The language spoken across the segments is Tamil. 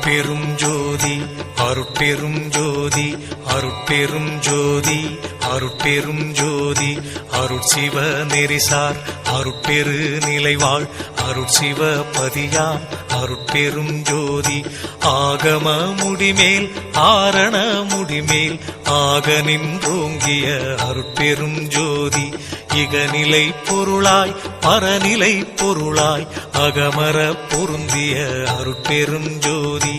அருட்பெரும் ஜோதி அருட்பெரும் ஜோதி அருட்பெரும் ஜோதி அருட்பெரும் ஜோதி அருட்சிவ நெறிசார் அருட்பெரு நிலைவாழ் அருட்சிவ பதியாம் அருட்பெரும் ஜோதி ஆகம முடிமேல் ஆரண முடிமேல் ஆக நின்றோங்கிய அருட்பெரும் ஜோதி இகநிலை பொருளாய் பரநிலை பொருளாய் அகமர பொருந்திய அருட்பெரும் ஜோதி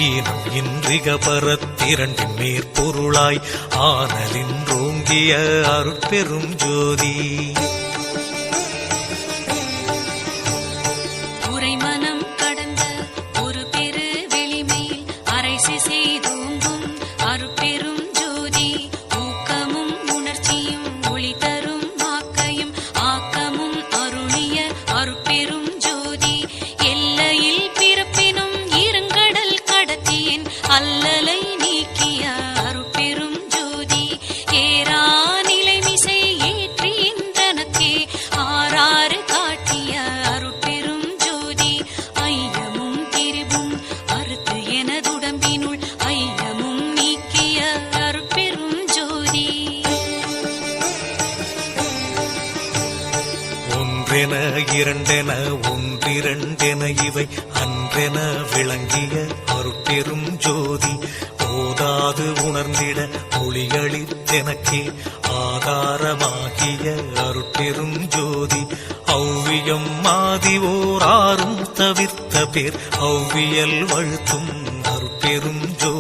ஈனம் இன்றிக பரத்திரண்டின் மேற்பொருளாய் ஆனலின்றோங்கிய அருட்பெரும் ஜோதி உரைமனம் கடந்த ஒரு பெரு வெளிமையில் அரைசி செய்தோங்கும் அருட்பெரும் ஜோதி ஊக்கமும் உணர்ச்சியும் ஒளி தரும் வாக்கையும் ஆக்கமும் அருளிய அருட்பெரும் ஜோதி எல்லையில் பிறப்பினும் இருங்கடல் கடத்தியின் அல்லலை நீக்கிய அருட்பெரும் ஜோதி ஏரா நிலைமிசை ஏற்றின்றனக்கே ஆறாறு காட்டிய அருட்பெரும் ஜோதி ஐயமும் திரிவும் அறுத்து எனதுடம்பினுள் ஐயமும் நீக்கிய அருட்பெரும் ஜோதி ஒன்றென இரண்டென ஒன்றிரண்டென இவை அன்றென விளங்கிய அருட்பெரும் ஜோதி போதாது உணர்ந்திட ஒளிகளித்தெனக்கே ஆதாரமாகிய அருட்பெரும் ஜோதி ஔவியம் மாதிவோர் ஆறும் தவிர்த்த பேர் ஔவியல் வழுத்தும் அருட்பெரும் ஜோதி